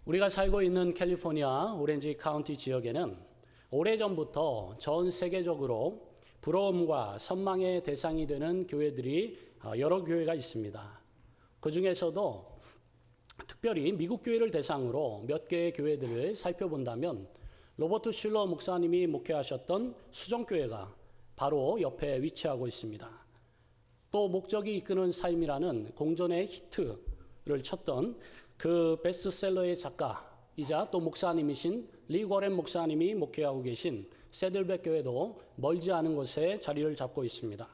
우리가 살고 있는 캘리포니아 오렌지 카운티 지역에는 오래전부터 전 세계적으로 부러움과 선망의 대상이 되는 교회들이 여러 교회가 있습니다. 그 중에서도 특별히 미국 교회를 대상으로 몇 개의 교회들을 살펴본다면 로버트 슐러 목사님이 목회하셨던 수정교회가 바로 옆에 위치하고 있습니다. 또 목적이 이끄는 삶이라는 공전의 히트를 쳤던 그 베스트셀러의 작가이자 또 목사님이신 리 거렌 목사님이 목회하고 계신 새들백 교회도 멀지 않은 곳에 자리를 잡고 있습니다.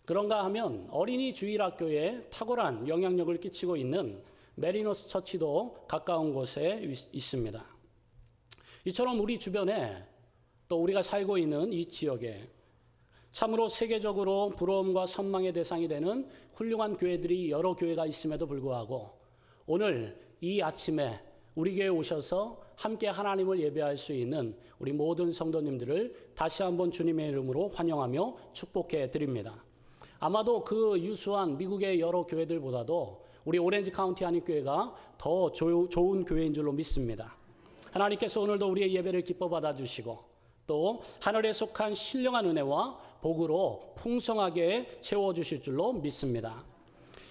그런가 하면 어린이 주일학교에 탁월한 영향력을 끼치고 있는 메리너스 처치도 가까운 곳에 있습니다. 이처럼 우리 주변에 또 우리가 살고 있는 이 지역에 참으로 세계적으로 부러움과 선망의 대상이 되는 훌륭한 교회들이 여러 교회가 있음에도 불구하고 오늘 이 아침에 우리 교회에 오셔서 함께 하나님을 예배할 수 있는 우리 모든 성도님들을 다시 한번 주님의 이름으로 환영하며 축복해 드립니다. 아마도 그 유수한 미국의 여러 교회들보다도 우리 오렌지 카운티 한인교회가 더 좋은 교회인 줄로 믿습니다. 하나님께서 오늘도 우리의 예배를 기뻐 받아주시고 또 하늘에 속한 신령한 은혜와 복으로 풍성하게 채워주실 줄로 믿습니다.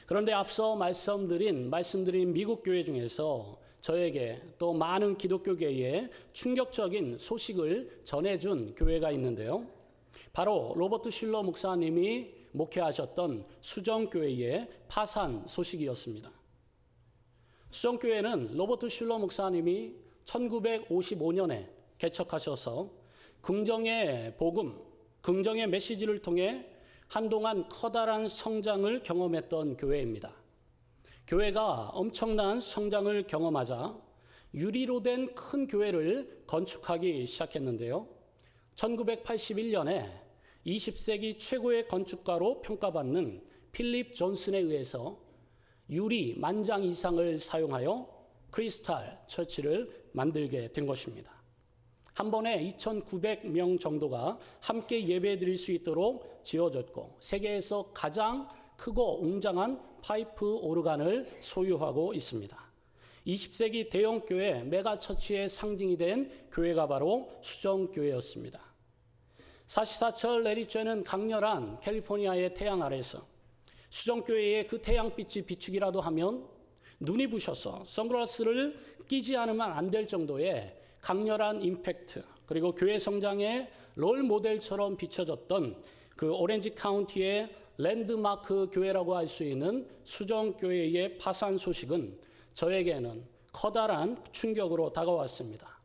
그런데 앞서 말씀드린 미국 교회 중에서 저에게 또 많은 기독교계에 충격적인 소식을 전해준 교회가 있는데요. 바로 로버트 슐러 목사님이 목회하셨던 수정교회의 파산 소식이었습니다. 수정교회는 로버트 슐러 목사님이 1955년에 개척하셔서 긍정의 복음, 긍정의 메시지를 통해 한동안 커다란 성장을 경험했던 교회입니다. 교회가 엄청난 성장을 경험하자 유리로 된 큰 교회를 건축하기 시작했는데요. 1981년에 20세기 최고의 건축가로 평가받는 필립 존슨에 의해서 유리 10,000장 이상을 사용하여 크리스탈 처치를 만들게 된 것입니다. 한 번에 2,900명 정도가 함께 예배 드릴 수 있도록 지어졌고 세계에서 가장 크고 웅장한 파이프 오르간을 소유하고 있습니다. 20세기 대형교회 메가처치의 상징이 된 교회가 바로 수정교회였습니다. 사시사철 내리쬐는 강렬한 캘리포니아의 태양 아래서 수정교회의 그 태양빛이 비추기라도 하면 눈이 부셔서 선글라스를 끼지 않으면 안 될 정도의 강렬한 임팩트, 그리고 교회 성장의 롤 모델처럼 비춰졌던 그 오렌지 카운티의 랜드마크 교회라고 할 수 있는 수정교회의 파산 소식은 저에게는 커다란 충격으로 다가왔습니다.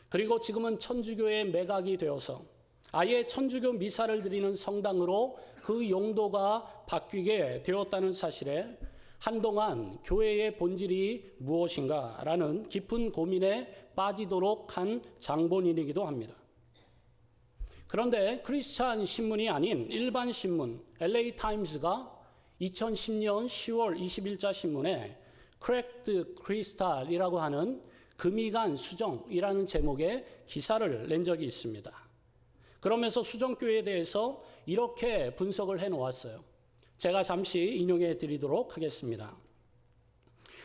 그리고 지금은 천주교의 매각이 되어서 아예 천주교 미사를 드리는 성당으로 그 용도가 바뀌게 되었다는 사실에 한동안 교회의 본질이 무엇인가라는 깊은 고민에 빠지도록 한 장본인이기도 합니다. 그런데 크리스찬 신문이 아닌 일반 신문 LA 타임스가 2010년 10월 20일자 신문에 크랙드 크리스탈이라고 하는 금이 간 수정이라는 제목의 기사를 낸 적이 있습니다. 그러면서 수정교회에 대해서 이렇게 분석을 해놓았어요. 제가 잠시 인용해 드리도록 하겠습니다.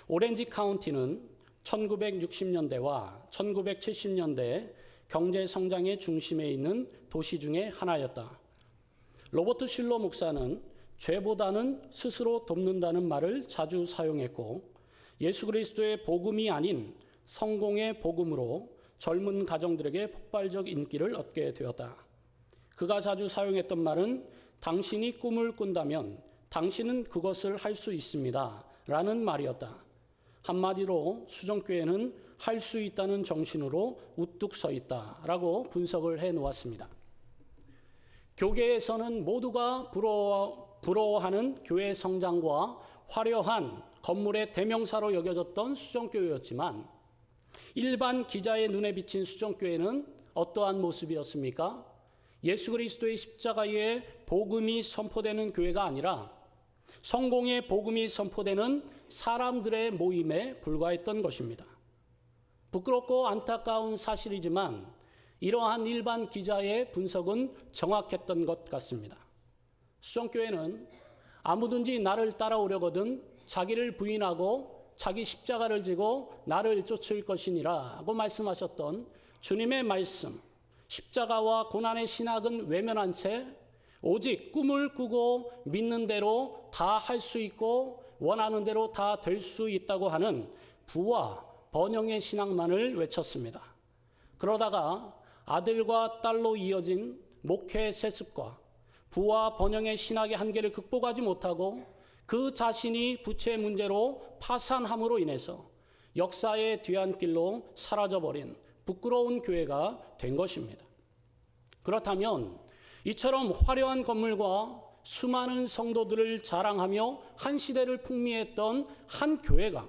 오렌지 카운티는 1960년대와 1970년대 경제 성장의 중심에 있는 도시 중에 하나였다. 로버트 슐러 목사는 죄보다는 스스로 돕는다는 말을 자주 사용했고 예수 그리스도의 복음이 아닌 성공의 복음으로 젊은 가정들에게 폭발적 인기를 얻게 되었다. 그가 자주 사용했던 말은 당신이 꿈을 꾼다면 당신은 그것을 할 수 있습니다. 라는 말이었다. 한마디로 수정교회는 할 수 있다는 정신으로 우뚝 서 있다라고 분석을 해 놓았습니다. 교계에서는 모두가 부러워하는 교회 성장과 화려한 건물의 대명사로 여겨졌던 수정교회였지만 일반 기자의 눈에 비친 수정교회는 어떠한 모습이었습니까? 예수 그리스도의 십자가의 복음이 선포되는 교회가 아니라 성공의 복음이 선포되는 사람들의 모임에 불과했던 것입니다. 부끄럽고 안타까운 사실이지만 이러한 일반 기자의 분석은 정확했던 것 같습니다. 수정교회는 아무든지 나를 따라오려거든 자기를 부인하고 자기 십자가를 지고 나를 쫓을 것이니라고 말씀하셨던 주님의 말씀, 십자가와 고난의 신학은 외면한 채 오직 꿈을 꾸고 믿는 대로 다 할 수 있고 원하는 대로 다 될 수 있다고 하는 부와 번영의 신학만을 외쳤습니다. 그러다가 아들과 딸로 이어진 목회 세습과 부와 번영의 신학의 한계를 극복하지 못하고 그 자신이 부채 문제로 파산함으로 인해서 역사의 뒤안길로 사라져버린 부끄러운 교회가 된 것입니다. 그렇다면 이처럼 화려한 건물과 수많은 성도들을 자랑하며 한 시대를 풍미했던 한 교회가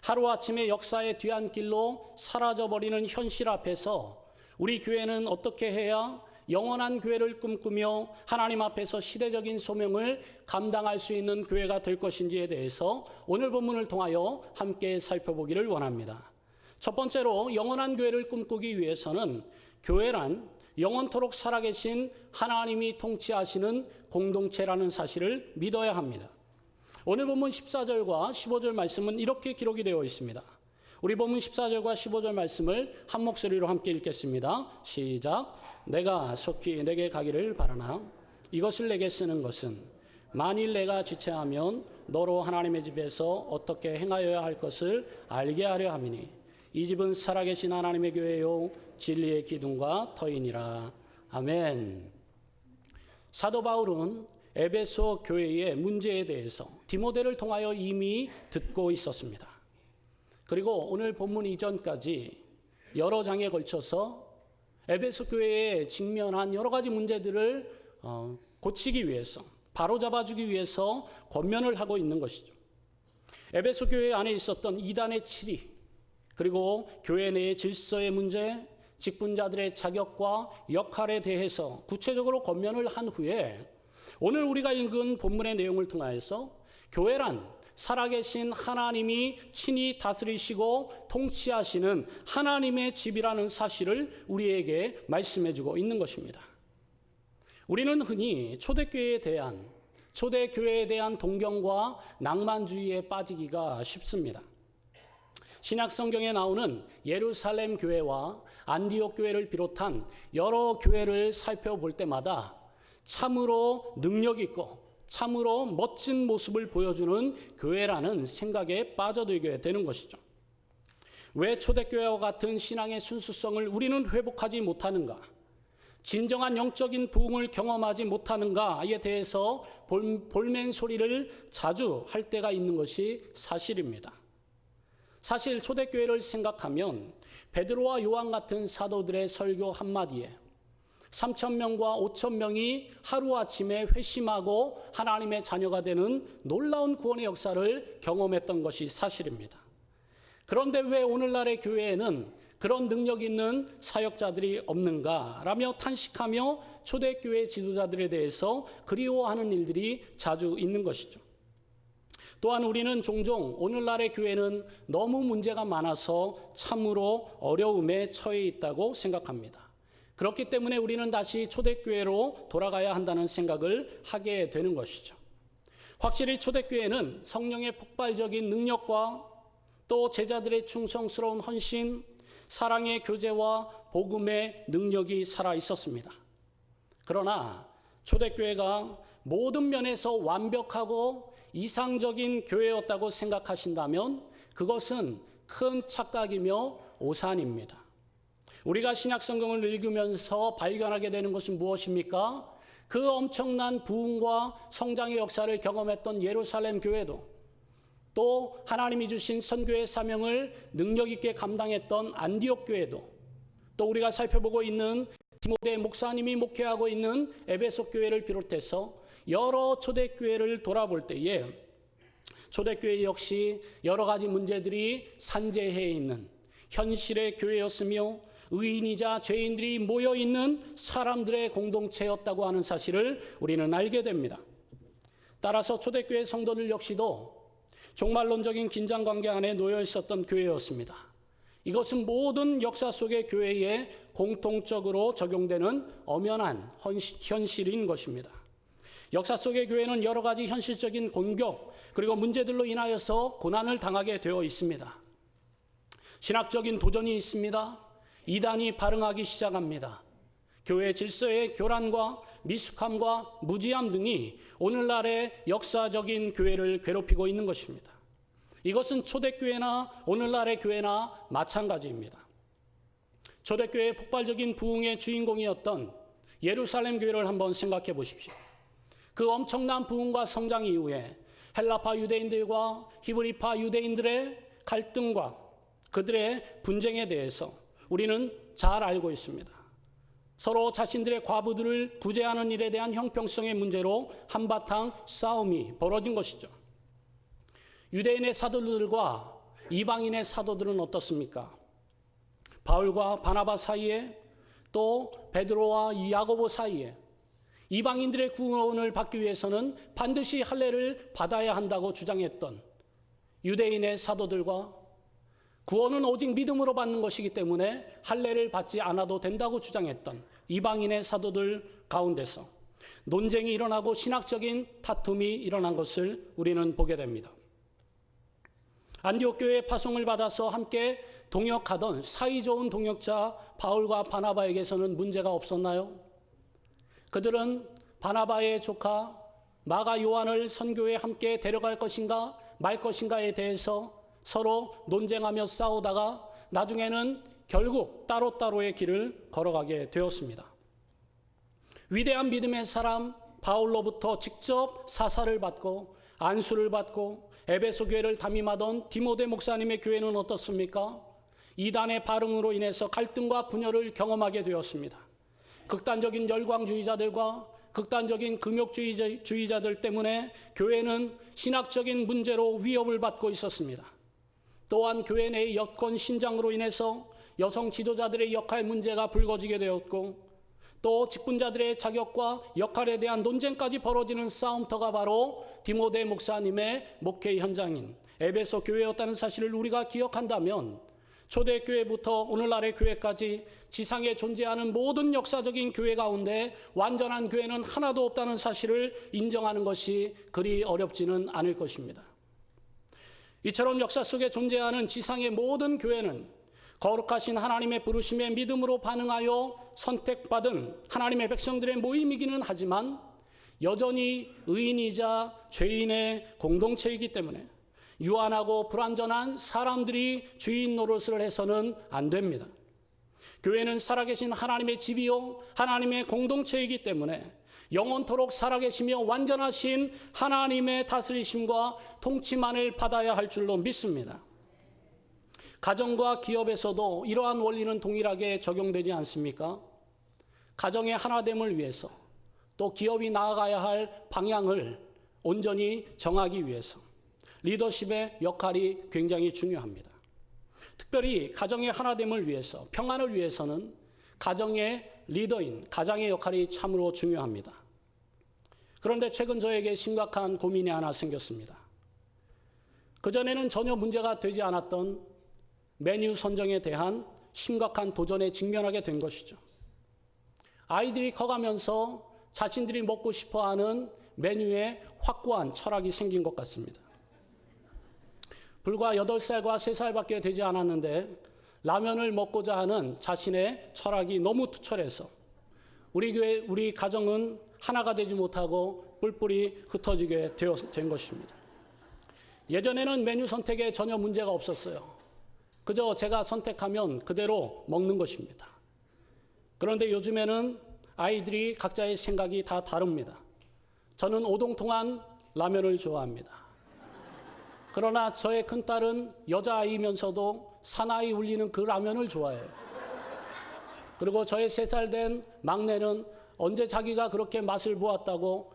하루아침에 역사의 뒤안길로 사라져버리는 현실 앞에서 우리 교회는 어떻게 해야 영원한 교회를 꿈꾸며 하나님 앞에서 시대적인 소명을 감당할 수 있는 교회가 될 것인지에 대해서 오늘 본문을 통하여 함께 살펴보기를 원합니다. 첫 번째로 영원한 교회를 꿈꾸기 위해서는 교회란 영원토록 살아계신 하나님이 통치하시는 공동체라는 사실을 믿어야 합니다. 오늘 본문 14절과 15절 말씀은 이렇게 기록이 되어 있습니다. 우리 본문 14절과 15절 말씀을 한 목소리로 함께 읽겠습니다. 시작. 내가 속히 내게 가기를 바라나 이것을 내게 쓰는 것은 만일 내가 지체하면 너로 하나님의 집에서 어떻게 행하여야 할 것을 알게 하려 함이니 이 집은 살아계신 하나님의 교회요 진리의 기둥과 터이니라. 아멘. 사도 바울은 에베소 교회의 문제에 대해서 디모데를 통하여 이미 듣고 있었습니다. 그리고 오늘 본문 이전까지 여러 장에 걸쳐서 에베소 교회에 직면한 여러 가지 문제들을 고치기 위해서, 바로잡아주기 위해서 권면을 하고 있는 것이죠. 에베소 교회 안에 있었던 이단의 치리, 그리고 교회 내의 질서의 문제, 직분자들의 자격과 역할에 대해서 구체적으로 권면을 한 후에 오늘 우리가 읽은 본문의 내용을 통하여서 교회란 살아계신 하나님이 친히 다스리시고 통치하시는 하나님의 집이라는 사실을 우리에게 말씀해주고 있는 것입니다. 우리는 흔히 초대교회에 대한 동경과 낭만주의에 빠지기가 쉽습니다. 신약 성경에 나오는 예루살렘 교회와 안디옥 교회를 비롯한 여러 교회를 살펴볼 때마다 참으로 능력 있고 참으로 멋진 모습을 보여주는 교회라는 생각에 빠져들게 되는 것이죠. 왜 초대교회와 같은 신앙의 순수성을 우리는 회복하지 못하는가? 진정한 영적인 부흥을 경험하지 못하는가에 대해서 볼멘 소리를 자주 할 때가 있는 것이 사실입니다. 사실 초대교회를 생각하면 베드로와 요한 같은 사도들의 설교 한마디에 3,000명과 5,000명이 하루아침에 회심하고 하나님의 자녀가 되는 놀라운 구원의 역사를 경험했던 것이 사실입니다. 그런데 왜 오늘날의 교회에는 그런 능력 있는 사역자들이 없는가라며 탄식하며 초대교회 지도자들에 대해서 그리워하는 일들이 자주 있는 것이죠. 또한 우리는 종종 오늘날의 교회는 너무 문제가 많아서 참으로 어려움에 처해 있다고 생각합니다. 그렇기 때문에 우리는 다시 초대교회로 돌아가야 한다는 생각을 하게 되는 것이죠. 확실히 초대교회는 성령의 폭발적인 능력과 또 제자들의 충성스러운 헌신, 사랑의 교제와 복음의 능력이 살아 있었습니다. 그러나 초대교회가 모든 면에서 완벽하고 이상적인 교회였다고 생각하신다면 그것은 큰 착각이며 오산입니다. 우리가 신약 성경을 읽으면서 발견하게 되는 것은 무엇입니까? 그 엄청난 부흥과 성장의 역사를 경험했던 예루살렘 교회도, 또 하나님이 주신 선교의 사명을 능력 있게 감당했던 안디옥 교회도, 또 우리가 살펴보고 있는 디모데 목사님이 목회하고 있는 에베소 교회를 비롯해서 여러 초대교회를 돌아볼 때에 초대교회 역시 여러 가지 문제들이 산재해 있는 현실의 교회였으며 의인이자 죄인들이 모여있는 사람들의 공동체였다고 하는 사실을 우리는 알게 됩니다. 따라서 초대교회 성도들 역시도 종말론적인 긴장관계 안에 놓여 있었던 교회였습니다. 이것은 모든 역사 속의 교회에 공통적으로 적용되는 엄연한 현실인 것입니다. 역사 속의 교회는 여러 가지 현실적인 공격, 그리고 문제들로 인하여서 고난을 당하게 되어 있습니다. 신학적인 도전이 있습니다. 이단이 발흥하기 시작합니다. 교회 질서의 교란과 미숙함과 무지함 등이 오늘날의 역사적인 교회를 괴롭히고 있는 것입니다. 이것은 초대교회나 오늘날의 교회나 마찬가지입니다. 초대교회의 폭발적인 부흥의 주인공이었던 예루살렘 교회를 한번 생각해 보십시오. 그 엄청난 부흥과 성장 이후에 헬라파 유대인들과 히브리파 유대인들의 갈등과 그들의 분쟁에 대해서 우리는 잘 알고 있습니다. 서로 자신들의 과부들을 구제하는 일에 대한 형평성의 문제로 한바탕 싸움이 벌어진 것이죠. 유대인의 사도들과 이방인의 사도들은 어떻습니까? 바울과 바나바 사이에, 또 베드로와 야고보 사이에 이방인들의 구원을 받기 위해서는 반드시 할례를 받아야 한다고 주장했던 유대인의 사도들과 구원은 오직 믿음으로 받는 것이기 때문에 할례를 받지 않아도 된다고 주장했던 이방인의 사도들 가운데서 논쟁이 일어나고 신학적인 다툼이 일어난 것을 우리는 보게 됩니다. 안디옥 교회의 파송을 받아서 함께 동역하던 사이좋은 동역자 바울과 바나바에게서는 문제가 없었나요? 그들은 바나바의 조카 마가 요한을 선교에 함께 데려갈 것인가 말 것인가에 대해서 서로 논쟁하며 싸우다가 나중에는 결국 따로따로의 길을 걸어가게 되었습니다. 위대한 믿음의 사람 바울로부터 직접 사사를 받고 안수를 받고 에베소 교회를 담임하던 디모데 목사님의 교회는 어떻습니까? 이단의 발흥으로 인해서 갈등과 분열을 경험하게 되었습니다. 극단적인 열광주의자들과 극단적인 금욕주의자들 때문에 교회는 신학적인 문제로 위협을 받고 있었습니다. 또한 교회 내의 여권 신장으로 인해서 여성 지도자들의 역할 문제가 불거지게 되었고, 또 직분자들의 자격과 역할에 대한 논쟁까지 벌어지는 싸움터가 바로 디모데 목사님의 목회 현장인 에베소 교회였다는 사실을 우리가 기억한다면 초대교회부터 오늘날의 교회까지 지상에 존재하는 모든 역사적인 교회 가운데 완전한 교회는 하나도 없다는 사실을 인정하는 것이 그리 어렵지는 않을 것입니다. 이처럼 역사 속에 존재하는 지상의 모든 교회는 거룩하신 하나님의 부르심에 믿음으로 반응하여 선택받은 하나님의 백성들의 모임이기는 하지만 여전히 의인이자 죄인의 공동체이기 때문에 유한하고 불완전한 사람들이 주인 노릇을 해서는 안 됩니다. 교회는 살아계신 하나님의 집이요 하나님의 공동체이기 때문에 영원토록 살아계시며 완전하신 하나님의 다스리심과 통치만을 받아야 할 줄로 믿습니다. 가정과 기업에서도 이러한 원리는 동일하게 적용되지 않습니까? 가정의 하나됨을 위해서 또 기업이 나아가야 할 방향을 온전히 정하기 위해서 리더십의 역할이 굉장히 중요합니다. 특별히 가정의 하나됨을 위해서, 평안을 위해서는 가정의 리더인 가장의 역할이 참으로 중요합니다. 그런데 최근 저에게 심각한 고민이 하나 생겼습니다. 그전에는 전혀 문제가 되지 않았던 메뉴 선정에 대한 심각한 도전에 직면하게 된 것이죠. 아이들이 커가면서 자신들이 먹고 싶어하는 메뉴에 확고한 철학이 생긴 것 같습니다. 불과 8살과 3살밖에 되지 않았는데 라면을 먹고자 하는 자신의 철학이 너무 투철해서 우리 가정은 하나가 되지 못하고 뿔뿔이 흩어지게 된 것입니다. 예전에는 메뉴 선택에 전혀 문제가 없었어요. 그저 제가 선택하면 그대로 먹는 것입니다. 그런데 요즘에는 아이들이 각자의 생각이 다 다릅니다. 저는 오동통한 라면을 좋아합니다. 그러나 저의 큰딸은 여자아이면서도 사나이 울리는 그 라면을 좋아해요. 그리고 저의 3살 된 막내는 언제 자기가 그렇게 맛을 보았다고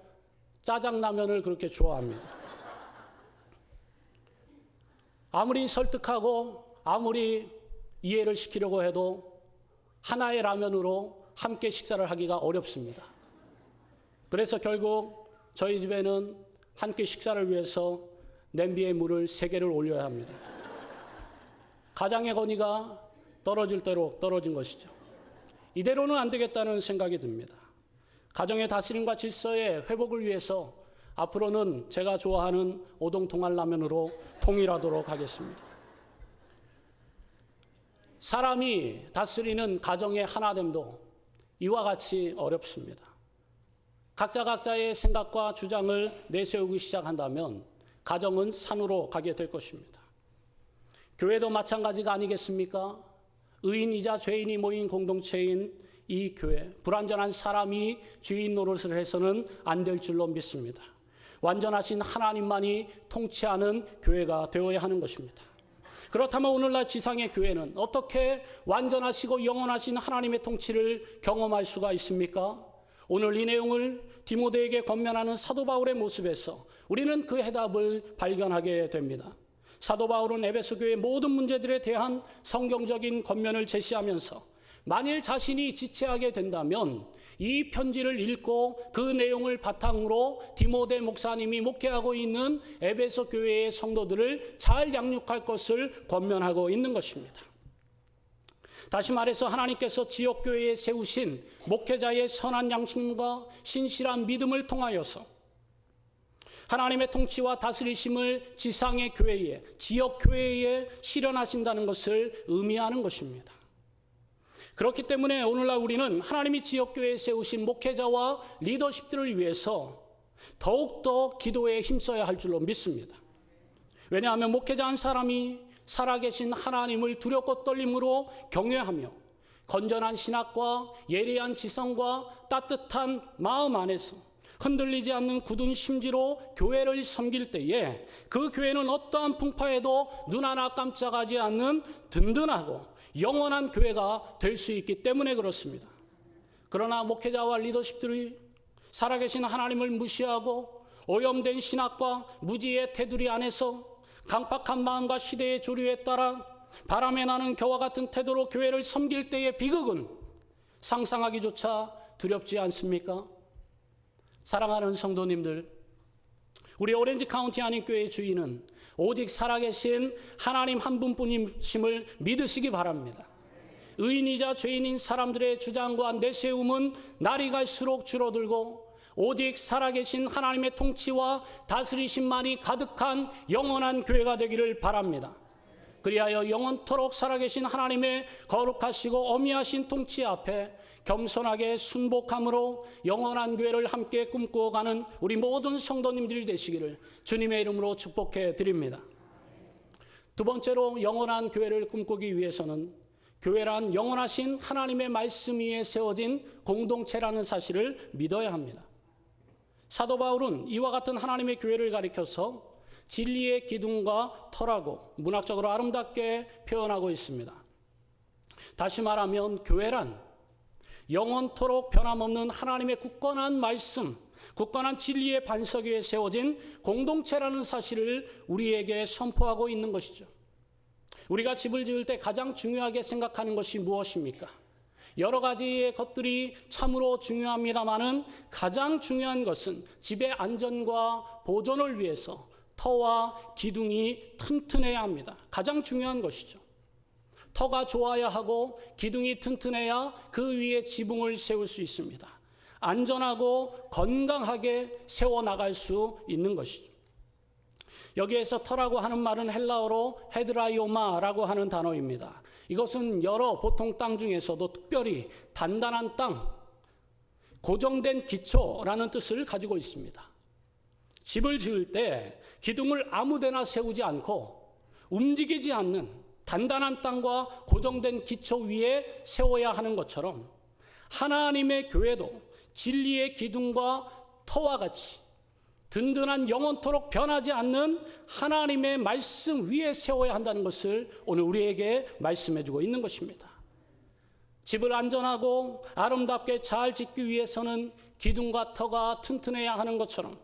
짜장라면을 그렇게 좋아합니다. 아무리 설득하고 아무리 이해를 시키려고 해도 하나의 라면으로 함께 식사를 하기가 어렵습니다. 그래서 결국 저희 집에는 함께 식사를 위해서 냄비에 물을 3개를 올려야 합니다. 가장의 권위가 떨어질 대로 떨어진 것이죠. 이대로는 안 되겠다는 생각이 듭니다. 가정의 다스림과 질서의 회복을 위해서 앞으로는 제가 좋아하는 오동통알라면으로 통일하도록 하겠습니다. 사람이 다스리는 가정의 하나됨도 이와 같이 어렵습니다. 각자의 생각과 주장을 내세우기 시작한다면 가정은 산으로 가게 될 것입니다. 교회도 마찬가지가 아니겠습니까? 의인이자 죄인이 모인 공동체인 이 교회, 불완전한 사람이 주인 노릇을 해서는 안 될 줄로 믿습니다. 완전하신 하나님만이 통치하는 교회가 되어야 하는 것입니다. 그렇다면 오늘날 지상의 교회는 어떻게 완전하시고 영원하신 하나님의 통치를 경험할 수가 있습니까? 오늘 이 내용을 디모데에게 권면하는 사도 바울의 모습에서 우리는 그 해답을 발견하게 됩니다. 사도 바울은 에베소 교회의 모든 문제들에 대한 성경적인 권면을 제시하면서 만일 자신이 지체하게 된다면 이 편지를 읽고 그 내용을 바탕으로 디모데 목사님이 목회하고 있는 에베소 교회의 성도들을 잘 양육할 것을 권면하고 있는 것입니다. 다시 말해서 하나님께서 지역교회에 세우신 목회자의 선한 양심과 신실한 믿음을 통하여서 하나님의 통치와 다스리심을 지상의 교회에, 지역교회에 실현하신다는 것을 의미하는 것입니다. 그렇기 때문에 오늘날 우리는 하나님이 지역교회에 세우신 목회자와 리더십들을 위해서 더욱더 기도에 힘써야 할 줄로 믿습니다. 왜냐하면 목회자 한 사람이 살아계신 하나님을 두렵고 떨림으로 경외하며 건전한 신학과 예리한 지성과 따뜻한 마음 안에서 흔들리지 않는 굳은 심지로 교회를 섬길 때에 그 교회는 어떠한 풍파에도 눈 하나 깜짝하지 않는 든든하고 영원한 교회가 될 수 있기 때문에 그렇습니다. 그러나 목회자와 리더십들이 살아계신 하나님을 무시하고 오염된 신학과 무지의 테두리 안에서 강팍한 마음과 시대의 조류에 따라 바람에 나는 겨와 같은 태도로 교회를 섬길 때의 비극은 상상하기조차 두렵지 않습니까? 사랑하는 성도님들, 우리 오렌지 카운티 한인교회의 주인은 오직 살아계신 하나님 한 분뿐이심을 믿으시기 바랍니다. 의인이자 죄인인 사람들의 주장과 내세움은 날이 갈수록 줄어들고 오직 살아계신 하나님의 통치와 다스리심만이 가득한 영원한 교회가 되기를 바랍니다. 그리하여 영원토록 살아계신 하나님의 거룩하시고 어미하신 통치 앞에 겸손하게 순복함으로 영원한 교회를 함께 꿈꾸어가는 우리 모든 성도님들이 되시기를 주님의 이름으로 축복해 드립니다. 두 번째로 영원한 교회를 꿈꾸기 위해서는 교회란 영원하신 하나님의 말씀 위에 세워진 공동체라는 사실을 믿어야 합니다. 사도 바울은 이와 같은 하나님의 교회를 가리켜서 진리의 기둥과 터라고 문학적으로 아름답게 표현하고 있습니다. 다시 말하면 교회란 영원토록 변함없는 하나님의 굳건한 말씀, 굳건한 진리의 반석 위에 세워진 공동체라는 사실을 우리에게 선포하고 있는 것이죠. 우리가 집을 지을 때 가장 중요하게 생각하는 것이 무엇입니까? 여러 가지의 것들이 참으로 중요합니다마는 가장 중요한 것은 집의 안전과 보존을 위해서 터와 기둥이 튼튼해야 합니다. 가장 중요한 것이죠. 터가 좋아야 하고 기둥이 튼튼해야 그 위에 지붕을 세울 수 있습니다. 안전하고 건강하게 세워나갈 수 있는 것이죠. 여기에서 터라고 하는 말은 헬라어로 헤드라이오마라고 하는 단어입니다. 이것은 여러 보통 땅 중에서도 특별히 단단한 땅, 고정된 기초라는 뜻을 가지고 있습니다. 집을 지을 때 기둥을 아무데나 세우지 않고 움직이지 않는 단단한 땅과 고정된 기초 위에 세워야 하는 것처럼 하나님의 교회도 진리의 기둥과 터와 같이 든든한 영원토록 변하지 않는 하나님의 말씀 위에 세워야 한다는 것을 오늘 우리에게 말씀해 주고 있는 것입니다. 집을 안전하고 아름답게 잘 짓기 위해서는 기둥과 터가 튼튼해야 하는 것처럼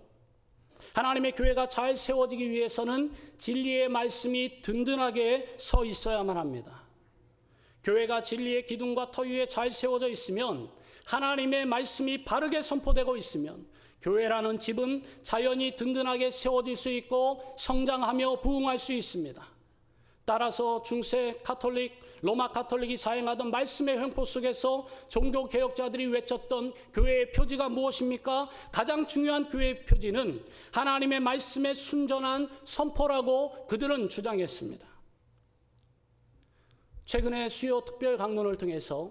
하나님의 교회가 잘 세워지기 위해서는 진리의 말씀이 든든하게 서 있어야만 합니다. 교회가 진리의 기둥과 터 위에 잘 세워져 있으면 하나님의 말씀이 바르게 선포되고 있으면 교회라는 집은 자연히 든든하게 세워질 수 있고 성장하며 부흥할 수 있습니다. 따라서 중세 카톨릭, 로마 카톨릭이 자행하던 말씀의 횡포 속에서 종교 개혁자들이 외쳤던 교회의 표지가 무엇입니까? 가장 중요한 교회의 표지는 하나님의 말씀에 순전한 선포라고 그들은 주장했습니다. 최근에 수요 특별 강론을 통해서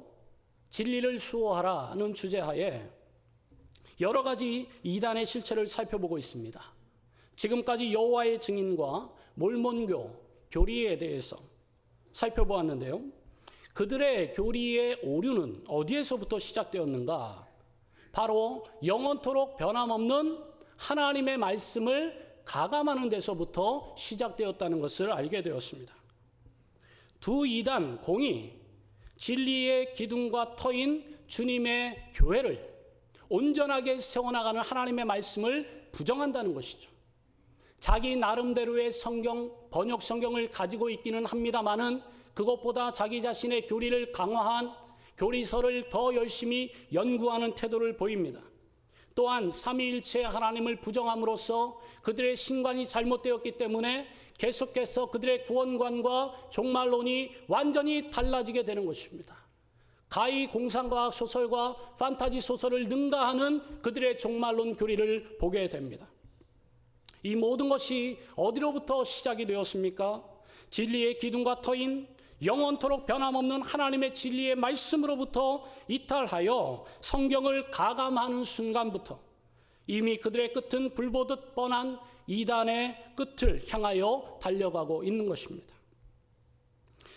진리를 수호하라는 주제하에 여러 가지 이단의 실체를 살펴보고 있습니다. 지금까지 여호와의 증인과 몰몬교, 교리에 대해서 살펴보았는데요. 그들의 교리의 오류는 어디에서부터 시작되었는가? 바로 영원토록 변함없는 하나님의 말씀을 가감하는 데서부터 시작되었다는 것을 알게 되었습니다. 두 이단 공이 진리의 기둥과 터인 주님의 교회를 온전하게 세워나가는 하나님의 말씀을 부정한다는 것이죠. 자기 나름대로의 성경, 번역 성경을 가지고 있기는 합니다마는 그것보다 자기 자신의 교리를 강화한 교리서를 더 열심히 연구하는 태도를 보입니다. 또한 삼위일체 하나님을 부정함으로써 그들의 신관이 잘못되었기 때문에 계속해서 그들의 구원관과 종말론이 완전히 달라지게 되는 것입니다. 가히 공상과학 소설과 판타지 소설을 능가하는 그들의 종말론 교리를 보게 됩니다. 이 모든 것이 어디로부터 시작이 되었습니까? 진리의 기둥과 터인 영원토록 변함없는 하나님의 진리의 말씀으로부터 이탈하여 성경을 가감하는 순간부터 이미 그들의 끝은 불보듯 뻔한 이단의 끝을 향하여 달려가고 있는 것입니다.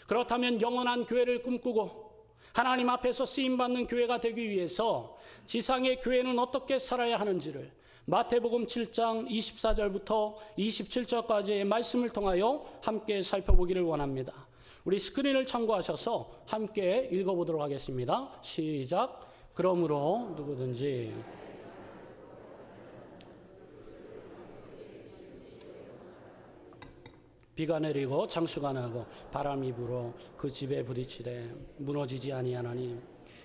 그렇다면 영원한 교회를 꿈꾸고 하나님 앞에서 쓰임받는 교회가 되기 위해서 지상의 교회는 어떻게 살아야 하는지를 마태복음 7장 24절부터 27절까지의 말씀을 통하여 함께 살펴보기를 원합니다. 우리 스크린을 참고하셔서 함께 읽어보도록 하겠습니다. 시작. 그러므로 누구든지 비가 내리고 장수가 나고 바람이 불어 그 집에 부딪히되 무너지지 아니하나니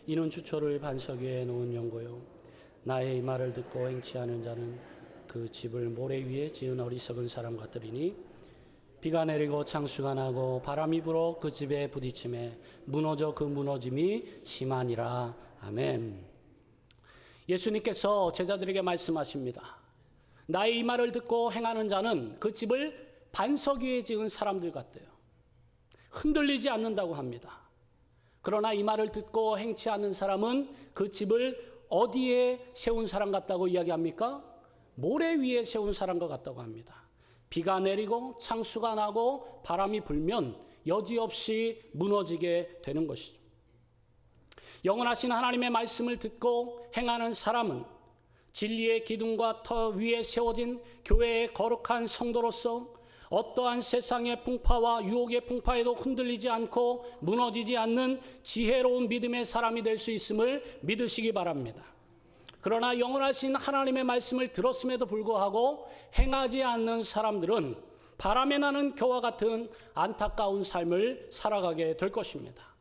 이는 주초를 반석 위에 놓은 연고요 나의 이 말을 듣고 행치 않은 자는 그 집을 모래 위에 지은 어리석은 사람 같으리니 비가 내리고 장수가 나고 바람이 불어 그 집에 부딪힘에 무너져 그 무너짐이 심하니라. 아멘. 예수님께서 제자들에게 말씀하십니다. 나의 이 말을 듣고 행하는 자는 그 집을 반석 위에 지은 사람들 같대요. 흔들리지 않는다고 합니다. 그러나 이 말을 듣고 행치 않는 사람은 그 집을 어디에 세운 사람 같다고 이야기합니까? 모래 위에 세운 사람과 같다고 합니다. 비가 내리고 창수가 나고 바람이 불면 여지없이 무너지게 되는 것이죠. 영원하신 하나님의 말씀을 듣고 행하는 사람은 진리의 기둥과 터 위에 세워진 교회의 거룩한 성도로서 어떠한 세상의 풍파와 유혹의 풍파에도 흔들리지 않고 무너지지 않는 지혜로운 믿음의 사람이 될 수 있음을 믿으시기 바랍니다. 그러나 영원하신 하나님의 말씀을 들었음에도 불구하고 행하지 않는 사람들은 바람에 나는 겨와 같은 안타까운 삶을 살아가게 될 것입니다.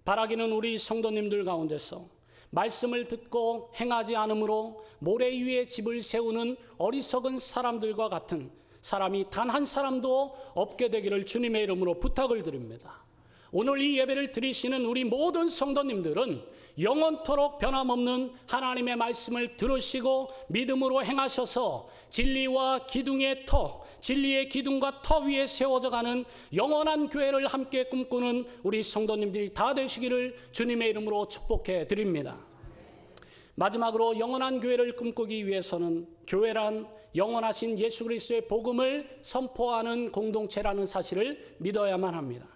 바라기는 우리 성도님들 가운데서 말씀을 듣고 행하지 않으므로 모래 위에 집을 세우는 어리석은 사람들과 같은 사람이 단 한 사람도 없게 되기를 주님의 이름으로 부탁을 드립니다. 오늘 이 예배를 드리시는 우리 모든 성도님들은 영원토록 변함없는 하나님의 말씀을 들으시고 믿음으로 행하셔서 진리와 기둥의 터, 진리의 기둥과 터 위에 세워져가는 영원한 교회를 함께 꿈꾸는 우리 성도님들이 다 되시기를 주님의 이름으로 축복해 드립니다. 마지막으로 영원한 교회를 꿈꾸기 위해서는 교회란 영원하신 예수 그리스도의 복음을 선포하는 공동체라는 사실을 믿어야만 합니다.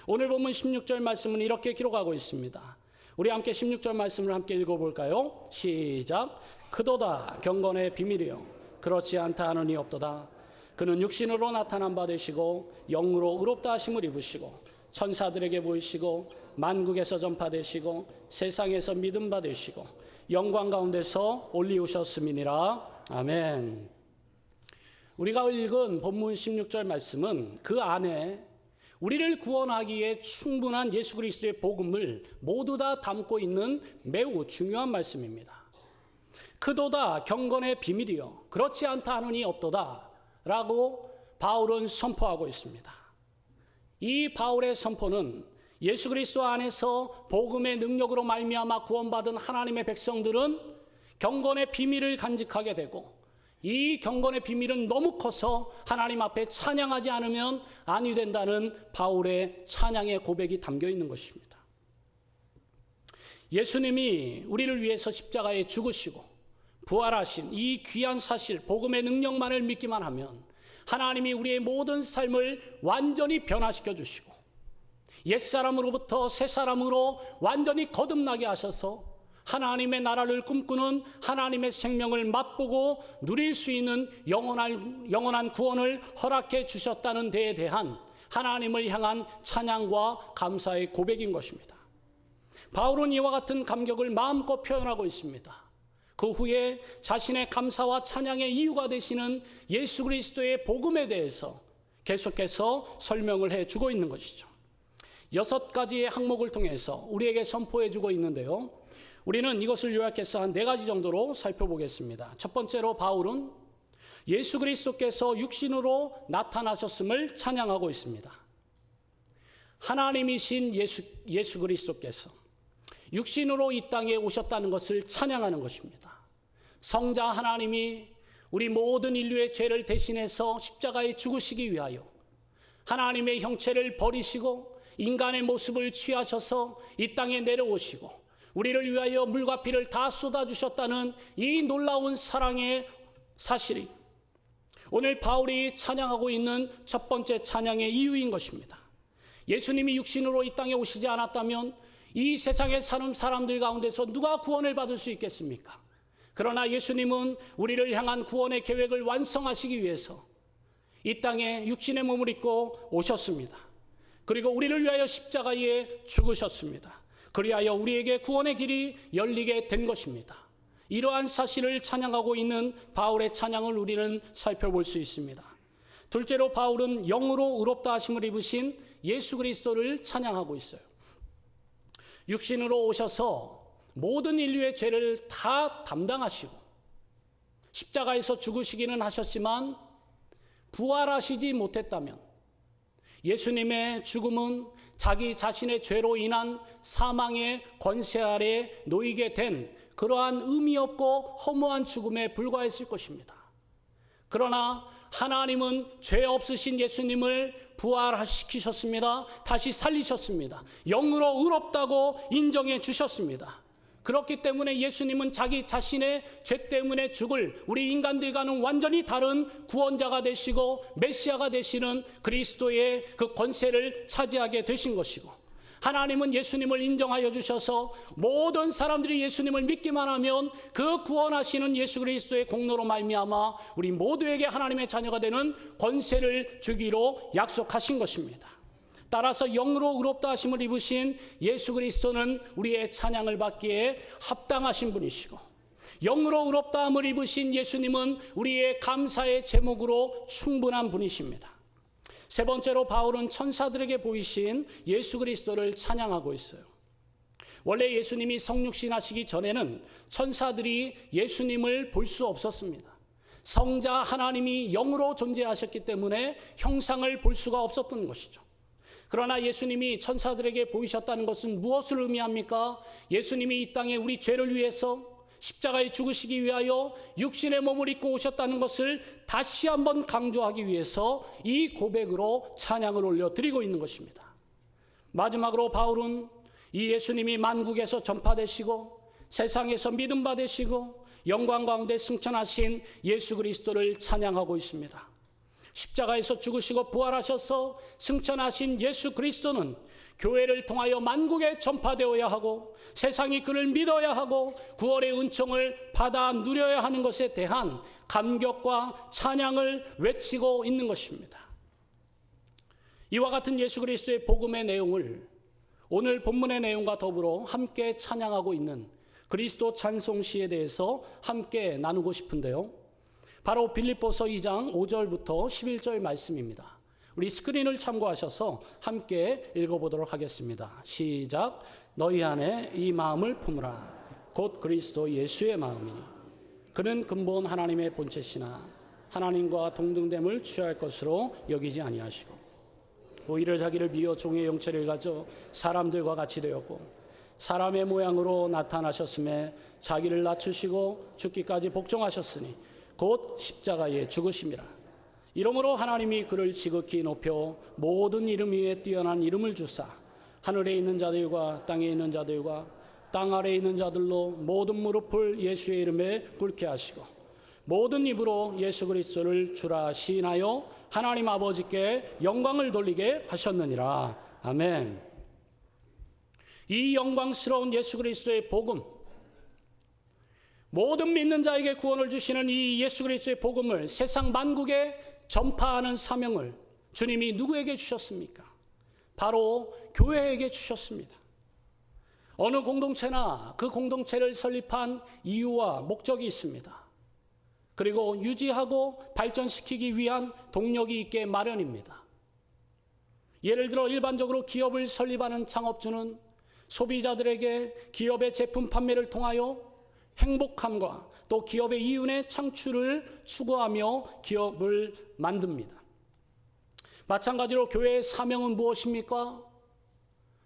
오늘 본문 16절 말씀은 이렇게 기록하고 있습니다. 우리 함께 16절 말씀을 함께 읽어볼까요? 시작. 그도다 경건의 비밀이요 그렇지 않다 하느니 없도다. 그는 육신으로 나타난 바 되시고 영으로 의롭다 하심을 입으시고 천사들에게 보이시고 만국에서 전파되시고 세상에서 믿음 받으시고 영광 가운데서 올리우셨음이니라. 아멘. 우리가 읽은 본문 16절 말씀은 그 안에 우리를 구원하기에 충분한 예수 그리스도의 복음을 모두 다 담고 있는 매우 중요한 말씀입니다. 그도다 경건의 비밀이요 그렇지 않다 하느니 없도다 라고 바울은 선포하고 있습니다. 이 바울의 선포는 예수 그리스도 안에서 복음의 능력으로 말미암아 구원받은 하나님의 백성들은 경건의 비밀을 간직하게 되고, 이 경건의 비밀은 너무 커서 하나님 앞에 찬양하지 않으면 아니 된다는 바울의 찬양의 고백이 담겨 있는 것입니다. 예수님이 우리를 위해서 십자가에 죽으시고 부활하신 이 귀한 사실, 복음의 능력만을 믿기만 하면 하나님이 우리의 모든 삶을 완전히 변화시켜 주시고 옛사람으로부터 새사람으로 완전히 거듭나게 하셔서 하나님의 나라를 꿈꾸는 하나님의 생명을 맛보고 누릴 수 있는 영원한 구원을 허락해 주셨다는 데에 대한 하나님을 향한 찬양과 감사의 고백인 것입니다. 바울은 이와 같은 감격을 마음껏 표현하고 있습니다. 그 후에 자신의 감사와 찬양의 이유가 되시는 예수 그리스도의 복음에 대해서 계속해서 설명을 해주고 있는 것이죠. 6가지의 항목을 통해서 우리에게 선포해주고 있는데요, 우리는 이것을 요약해서 한 4가지 정도로 살펴보겠습니다. 첫 번째로 바울은 예수 그리스도께서 육신으로 나타나셨음을 찬양하고 있습니다. 하나님이신 예수 그리스도께서 육신으로 이 땅에 오셨다는 것을 찬양하는 것입니다. 성자 하나님이 우리 모든 인류의 죄를 대신해서 십자가에 죽으시기 위하여 하나님의 형체를 버리시고 인간의 모습을 취하셔서 이 땅에 내려오시고 우리를 위하여 물과 피를 다 쏟아주셨다는 이 놀라운 사랑의 사실이 오늘 바울이 찬양하고 있는 첫 번째 찬양의 이유인 것입니다. 예수님이 육신으로 이 땅에 오시지 않았다면 이 세상에 사는 사람들 가운데서 누가 구원을 받을 수 있겠습니까? 그러나 예수님은 우리를 향한 구원의 계획을 완성하시기 위해서 이 땅에 육신의 몸을 입고 오셨습니다. 그리고 우리를 위하여 십자가에 죽으셨습니다. 그리하여 우리에게 구원의 길이 열리게 된 것입니다. 이러한 사실을 찬양하고 있는 바울의 찬양을 우리는 살펴볼 수 있습니다. 둘째로 바울은 영으로 의롭다 하심을 입으신 예수 그리스도를 찬양하고 있어요. 육신으로 오셔서 모든 인류의 죄를 다 담당하시고 십자가에서 죽으시기는 하셨지만 부활하시지 못했다면 예수님의 죽음은 자기 자신의 죄로 인한 사망의 권세 아래 놓이게 된 그러한 의미 없고 허무한 죽음에 불과했을 것입니다. 그러나 하나님은 죄 없으신 예수님을 부활시키셨습니다. 다시 살리셨습니다. 영으로 의롭다고 인정해 주셨습니다. 그렇기 때문에 예수님은 자기 자신의 죄 때문에 죽을 우리 인간들과는 완전히 다른 구원자가 되시고 메시아가 되시는 그리스도의 그 권세를 차지하게 되신 것이고, 하나님은 예수님을 인정하여 주셔서 모든 사람들이 예수님을 믿기만 하면 그 구원하시는 예수 그리스도의 공로로 말미암아 우리 모두에게 하나님의 자녀가 되는 권세를 주기로 약속하신 것입니다. 따라서 영으로 의롭다 하심을 입으신 예수 그리스도는 우리의 찬양을 받기에 합당하신 분이시고, 영으로 의롭다 함을 입으신 예수님은 우리의 감사의 제목으로 충분한 분이십니다. 세 번째로 바울은 천사들에게 보이신 예수 그리스도를 찬양하고 있어요. 원래 예수님이 성육신하시기 전에는 천사들이 예수님을 볼 수 없었습니다. 성자 하나님이 영으로 존재하셨기 때문에 형상을 볼 수가 없었던 것이죠. 그러나 예수님이 천사들에게 보이셨다는 것은 무엇을 의미합니까? 예수님이 이 땅에 우리 죄를 위해서 십자가에 죽으시기 위하여 육신의 몸을 입고 오셨다는 것을 다시 한번 강조하기 위해서 이 고백으로 찬양을 올려드리고 있는 것입니다. 마지막으로 바울은 이 예수님이 만국에서 전파되시고 세상에서 믿음 받으시고 영광 가운데 승천하신 예수 그리스도를 찬양하고 있습니다. 십자가에서 죽으시고 부활하셔서 승천하신 예수 그리스도는 교회를 통하여 만국에 전파되어야 하고 세상이 그를 믿어야 하고 구원의 은총을 받아 누려야 하는 것에 대한 감격과 찬양을 외치고 있는 것입니다. 이와 같은 예수 그리스도의 복음의 내용을 오늘 본문의 내용과 더불어 함께 찬양하고 있는 그리스도 찬송시에 대해서 함께 나누고 싶은데요, 바로 빌립보서 2장 5절부터 11절 말씀입니다. 우리 스크린을 참고하셔서 함께 읽어보도록 하겠습니다. 시작. 너희 안에 이 마음을 품으라. 곧 그리스도 예수의 마음이니 그는 근본 하나님의 본체시나 하나님과 동등됨을 취할 것으로 여기지 아니하시고 오히려 자기를 비워 종의 형체를 가져 사람들과 같이 되었고 사람의 모양으로 나타나셨음에 자기를 낮추시고 죽기까지 복종하셨으니 곧 십자가에 죽으심이라. 이러므로 하나님이 그를 지극히 높여 모든 이름 위에 뛰어난 이름을 주사 하늘에 있는 자들과 땅에 있는 자들과 땅 아래에 있는 자들로 모든 무릎을 예수의 이름에 꿇게 하시고 모든 입으로 예수 그리스도를 주라 시인하여 하나님 아버지께 영광을 돌리게 하셨느니라. 아멘. 이 영광스러운 예수 그리스도의 복음, 모든 믿는 자에게 구원을 주시는 이 예수 그리스도의 복음을 세상 만국에 전파하는 사명을 주님이 누구에게 주셨습니까? 바로 교회에게 주셨습니다. 어느 공동체나 그 공동체를 설립한 이유와 목적이 있습니다. 그리고 유지하고 발전시키기 위한 동력이 있게 마련입니다. 예를 들어 일반적으로 기업을 설립하는 창업주는 소비자들에게 기업의 제품 판매를 통하여 행복함과 또 기업의 이윤의 창출을 추구하며 기업을 만듭니다. 마찬가지로 교회의 사명은 무엇입니까?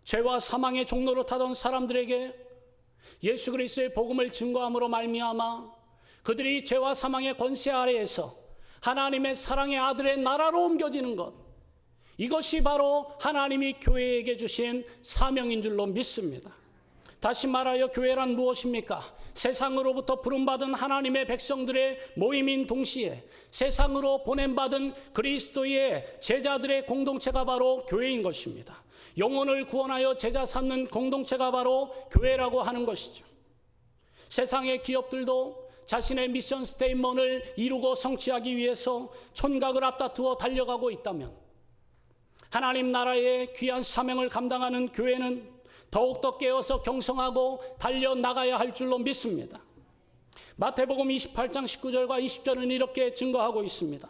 죄와 사망의 종로로 타던 사람들에게 예수 그리스도의 복음을 증거함으로 말미암아 그들이 죄와 사망의 권세 아래에서 하나님의 사랑의 아들의 나라로 옮겨지는 것, 이것이 바로 하나님이 교회에게 주신 사명인 줄로 믿습니다. 다시 말하여 교회란 무엇입니까? 세상으로부터 부름받은 하나님의 백성들의 모임인 동시에 세상으로 보냄받은 그리스도의 제자들의 공동체가 바로 교회인 것입니다. 영혼을 구원하여 제자 삼는 공동체가 바로 교회라고 하는 것이죠. 세상의 기업들도 자신의 미션 스테이트먼트를 이루고 성취하기 위해서 촌각을 앞다투어 달려가고 있다면 하나님 나라의 귀한 사명을 감당하는 교회는 더욱더 깨어서 경성하고 달려나가야 할 줄로 믿습니다. 마태복음 28장 19절과 20절은 이렇게 증거하고 있습니다.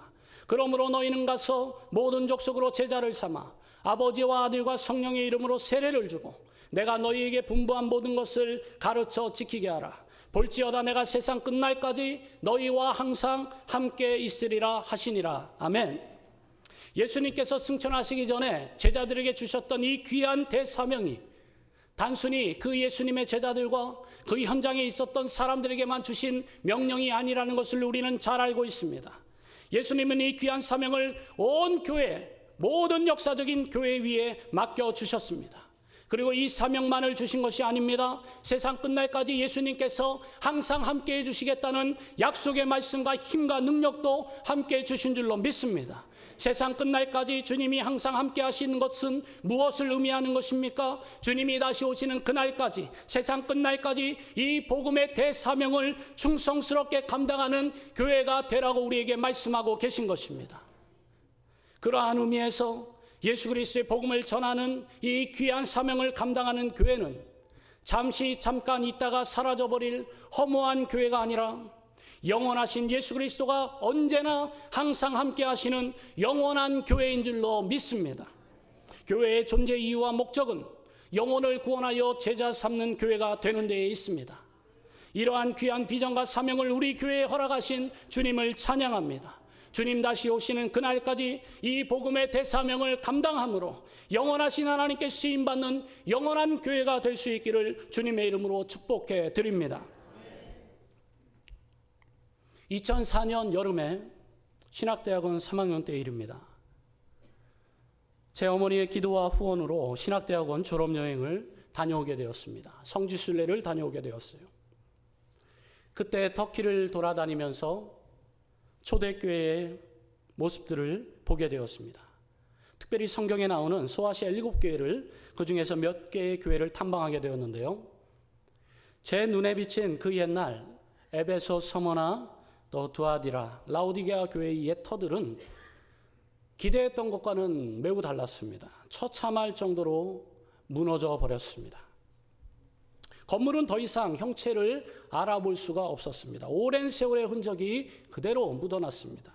그러므로 너희는 가서 모든 족속으로 제자를 삼아 아버지와 아들과 성령의 이름으로 세례를 주고 내가 너희에게 분부한 모든 것을 가르쳐 지키게 하라. 볼지어다 내가 세상 끝날까지 너희와 항상 함께 있으리라 하시니라. 아멘. 예수님께서 승천하시기 전에 제자들에게 주셨던 이 귀한 대사명이 단순히 그 예수님의 제자들과 그 현장에 있었던 사람들에게만 주신 명령이 아니라는 것을 우리는 잘 알고 있습니다. 예수님은 이 귀한 사명을 온 교회, 모든 역사적인 교회 위에 맡겨주셨습니다. 그리고 이 사명만을 주신 것이 아닙니다. 세상 끝날까지 예수님께서 항상 함께해 주시겠다는 약속의 말씀과 힘과 능력도 함께해 주신 줄로 믿습니다. 세상 끝날까지 주님이 항상 함께 하시는 것은 무엇을 의미하는 것입니까? 주님이 다시 오시는 그날까지, 세상 끝날까지 이 복음의 대사명을 충성스럽게 감당하는 교회가 되라고 우리에게 말씀하고 계신 것입니다. 그러한 의미에서 예수 그리스도의 복음을 전하는 이 귀한 사명을 감당하는 교회는 잠깐 있다가 사라져버릴 허무한 교회가 아니라 영원하신 예수 그리스도가 언제나 항상 함께 하시는 영원한 교회인 줄로 믿습니다. 교회의 존재 이유와 목적은 영혼을 구원하여 제자 삼는 교회가 되는 데에 있습니다. 이러한 귀한 비전과 사명을 우리 교회에 허락하신 주님을 찬양합니다. 주님 다시 오시는 그날까지 이 복음의 대사명을 감당함으로 영원하신 하나님께 쓰임받는 영원한 교회가 될 수 있기를 주님의 이름으로 축복해 드립니다. 2004년 여름에 신학대학원 3학년 때 일입니다. 제 어머니의 기도와 후원으로 신학대학원 졸업여행을 다녀오게 되었습니다. 성지순례를 다녀오게 되었어요. 그때 터키를 돌아다니면서 초대교회의 모습들을 보게 되었습니다. 특별히 성경에 나오는 소아시아 7교회를 그중에서 몇 개의 교회를 탐방하게 되었는데요. 제 눈에 비친 그 옛날 에베소 서머나 또 두아디라, 라오디게아 교회의 옛 터들은 기대했던 것과는 매우 달랐습니다. 처참할 정도로 무너져 버렸습니다. 건물은 더 이상 형체를 알아볼 수가 없었습니다. 오랜 세월의 흔적이 그대로 묻어났습니다.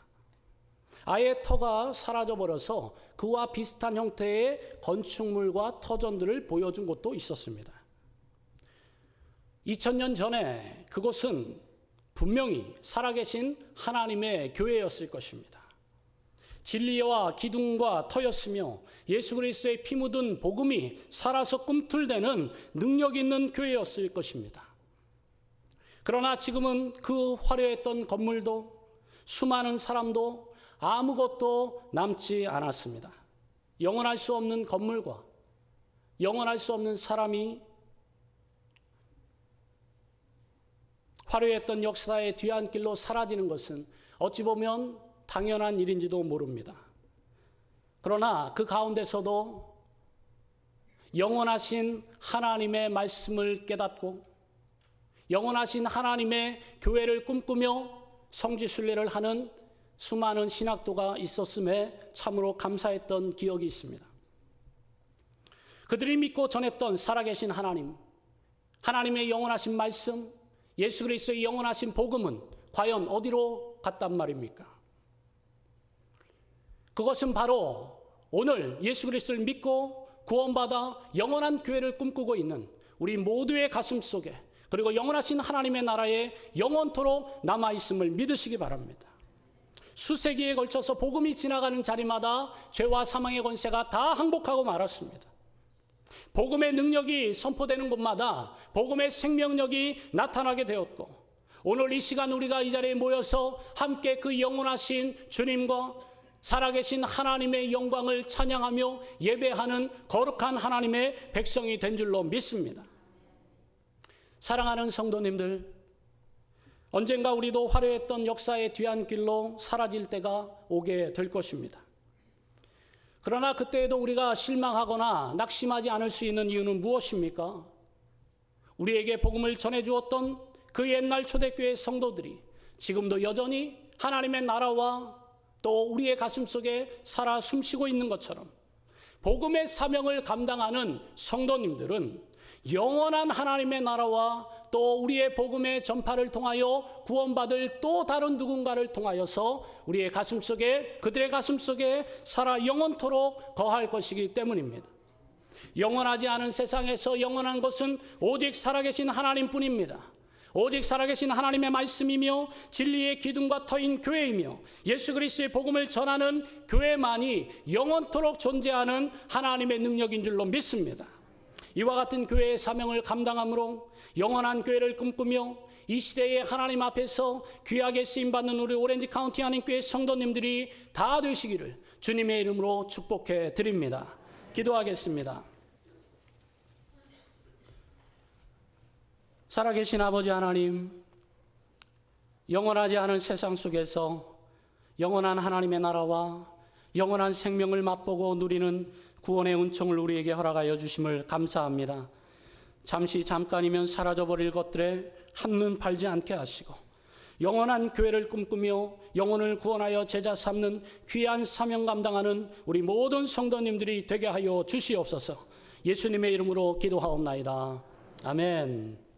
아예 터가 사라져버려서 그와 비슷한 형태의 건축물과 터전들을 보여준 곳도 있었습니다. 2000년 전에 그곳은 분명히 살아계신 하나님의 교회였을 것입니다. 진리와 기둥과 터였으며 예수 그리스도의 피 묻은 복음이 살아서 꿈틀대는 능력 있는 교회였을 것입니다. 그러나 지금은 그 화려했던 건물도 수많은 사람도 아무것도 남지 않았습니다. 영원할 수 없는 건물과 영원할 수 없는 사람이 화려했던 역사의 뒤안길로 사라지는 것은 어찌 보면 당연한 일인지도 모릅니다. 그러나 그 가운데서도 영원하신 하나님의 말씀을 깨닫고 영원하신 하나님의 교회를 꿈꾸며 성지순례를 하는 수많은 신학도가 있었음에 참으로 감사했던 기억이 있습니다. 그들이 믿고 전했던 살아계신 하나님, 하나님의 영원하신 말씀, 예수 그리스도의 영원하신 복음은 과연 어디로 갔단 말입니까? 그것은 바로 오늘 예수 그리스도를 믿고 구원받아 영원한 교회를 꿈꾸고 있는 우리 모두의 가슴 속에, 그리고 영원하신 하나님의 나라에 영원토록 남아있음을 믿으시기 바랍니다. 수세기에 걸쳐서 복음이 지나가는 자리마다 죄와 사망의 권세가 다 항복하고 말았습니다. 복음의 능력이 선포되는 곳마다 복음의 생명력이 나타나게 되었고, 오늘 이 시간 우리가 이 자리에 모여서 함께 그 영원하신 주님과 살아계신 하나님의 영광을 찬양하며 예배하는 거룩한 하나님의 백성이 된 줄로 믿습니다. 사랑하는 성도님들, 언젠가 우리도 화려했던 역사의 뒤안길로 사라질 때가 오게 될 것입니다. 그러나 그때에도 우리가 실망하거나 낙심하지 않을 수 있는 이유는 무엇입니까? 우리에게 복음을 전해주었던 그 옛날 초대교회 성도들이 지금도 여전히 하나님의 나라와 또 우리의 가슴 속에 살아 숨쉬고 있는 것처럼 복음의 사명을 감당하는 성도님들은 영원한 하나님의 나라와 또 우리의 복음의 전파를 통하여 구원받을 또 다른 누군가를 통하여서 우리의 가슴 속에, 그들의 가슴 속에 살아 영원토록 거할 것이기 때문입니다. 영원하지 않은 세상에서 영원한 것은 오직 살아계신 하나님뿐입니다. 오직 살아계신 하나님의 말씀이며 진리의 기둥과 터인 교회이며 예수 그리스도의 복음을 전하는 교회만이 영원토록 존재하는 하나님의 능력인 줄로 믿습니다. 이와 같은 교회의 사명을 감당함으로 영원한 교회를 꿈꾸며 이 시대에 하나님 앞에서 귀하게 쓰임받는 우리 오렌지 카운티 한인교회 성도님들이 다 되시기를 주님의 이름으로 축복해 드립니다. 기도하겠습니다. 살아계신 아버지 하나님, 영원하지 않은 세상 속에서 영원한 하나님의 나라와 영원한 생명을 맛보고 누리는 구원의 은총을 우리에게 허락하여 주심을 감사합니다. 잠깐이면 사라져버릴 것들에 한눈 팔지 않게 하시고 영원한 교회를 꿈꾸며 영혼을 구원하여 제자 삼는 귀한 사명 감당하는 우리 모든 성도님들이 되게 하여 주시옵소서. 예수님의 이름으로 기도하옵나이다. 아멘.